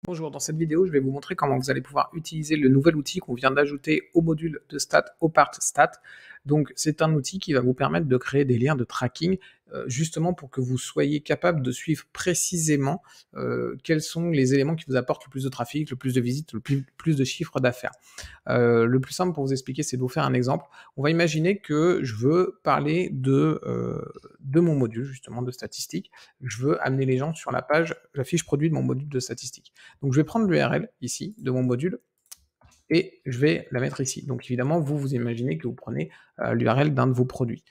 Bonjour, dans cette vidéo, je vais vous montrer comment vous allez pouvoir utiliser le nouvel outil qu'on vient d'ajouter au module de stats Opart Stat. Donc, c'est un outil qui va vous permettre de créer des liens de tracking, justement pour que vous soyez capable de suivre précisément quels sont les éléments qui vous apportent le plus de trafic, le plus de visites, le plus de chiffre d'affaires. Le plus simple pour vous expliquer, c'est de vous faire un exemple. On va imaginer que je veux parler de mon module, justement, de statistiques. Je veux amener les gens sur la fiche produit de mon module de statistiques. Donc, je vais prendre l'URL ici de mon module et je vais la mettre ici. Donc, évidemment, vous imaginez que vous prenez l'URL d'un de vos produits.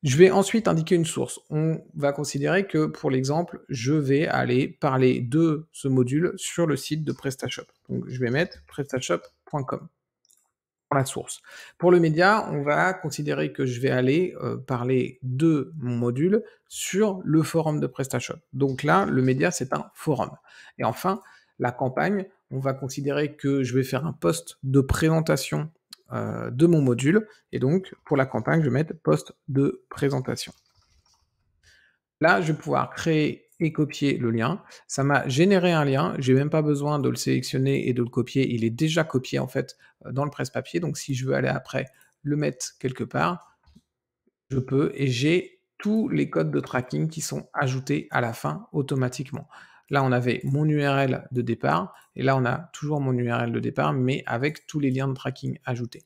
Je vais ensuite indiquer une source. On va considérer que, pour l'exemple, je vais aller parler de ce module sur le site de PrestaShop. Donc, je vais mettre prestashop.com pour la source. Pour le média, on va considérer que je vais aller parler de mon module sur le forum de PrestaShop. Donc là, le média, c'est un forum. Et enfin, la campagne, on va considérer que je vais faire un post de présentation de mon module. Et donc, pour la campagne, je vais mettre post de présentation. Là, je vais pouvoir créer et copier le lien. Ça m'a généré un lien. J'ai même pas besoin de le sélectionner et de le copier. Il est déjà copié en fait dans le presse-papier. Donc, si je veux aller après le mettre quelque part, je peux et j'ai tous les codes de tracking qui sont ajoutés à la fin automatiquement. Là, on avait mon URL de départ et là, on a toujours mon URL de départ, mais avec tous les liens de tracking ajoutés.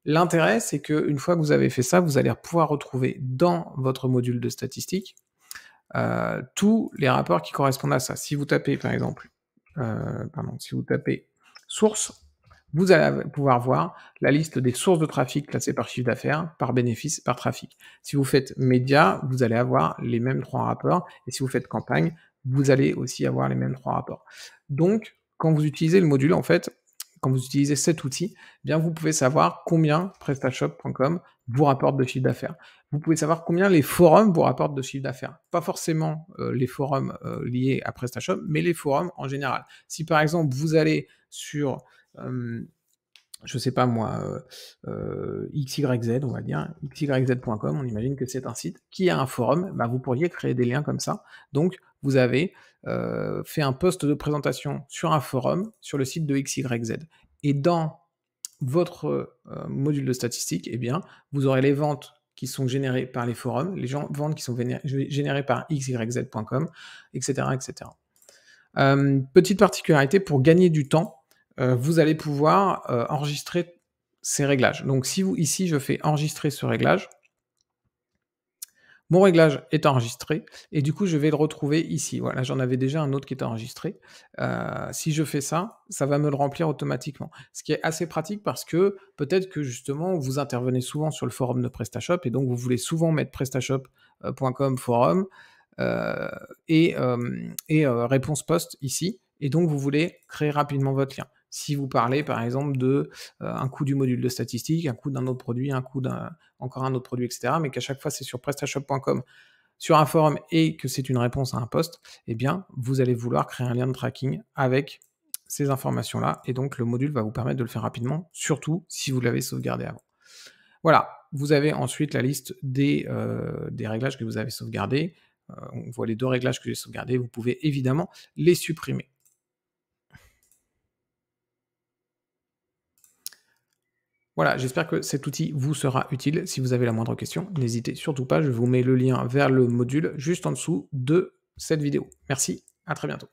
L'intérêt, c'est qu'une fois que vous avez fait ça, vous allez pouvoir retrouver dans votre module de statistiques tous les rapports qui correspondent à ça. Si vous tapez, par exemple, si vous tapez source, vous allez pouvoir voir la liste des sources de trafic classées par chiffre d'affaires, par bénéfice, par trafic. Si vous faites média, vous allez avoir les mêmes 3 rapports, et si vous faites campagne, vous allez aussi avoir les mêmes 3 rapports. Donc, quand vous utilisez le module, en fait, quand vous utilisez cet outil, eh bien vous pouvez savoir combien PrestaShop.com vous rapporte de chiffre d'affaires. Vous pouvez savoir combien les forums vous rapportent de chiffre d'affaires. Pas forcément les forums liés à PrestaShop, mais les forums en général. Si par exemple vous allez sur je sais pas moi, XYZ, on va dire, xyz.com, on imagine que c'est un site qui a un forum, bah, vous pourriez créer des liens comme ça. Donc, vous avez fait un post de présentation sur un forum, sur le site de XYZ. Et dans votre module de statistiques, eh bien, vous aurez les ventes qui sont générées par les forums, ventes qui sont générées par xyz.com, etc., etc. Petite particularité, pour gagner du temps, vous allez pouvoir enregistrer ces réglages. Donc si ici je fais enregistrer ce réglage, mon réglage est enregistré et du coup je vais le retrouver ici. Voilà, j'en avais déjà un autre qui était enregistré. Si je fais ça, ça va me le remplir automatiquement. Ce qui est assez pratique parce que peut-être que justement vous intervenez souvent sur le forum de PrestaShop et donc vous voulez souvent mettre prestashop.com forum et réponse post ici, et donc vous voulez créer rapidement votre lien. Si vous parlez par exemple de un coût du module de statistiques, un coût d'un autre produit, un coût encore un autre produit, etc., mais qu'à chaque fois c'est sur prestashop.com, sur un forum et que c'est une réponse à un post, eh bien vous allez vouloir créer un lien de tracking avec ces informations-là, et donc le module va vous permettre de le faire rapidement, surtout si vous l'avez sauvegardé avant. Voilà, vous avez ensuite la liste des réglages que vous avez sauvegardés. On voit les 2 réglages que j'ai sauvegardés, vous pouvez évidemment les supprimer. Voilà, j'espère que cet outil vous sera utile. Si vous avez la moindre question, n'hésitez surtout pas, je vous mets le lien vers le module juste en dessous de cette vidéo. Merci, à très bientôt.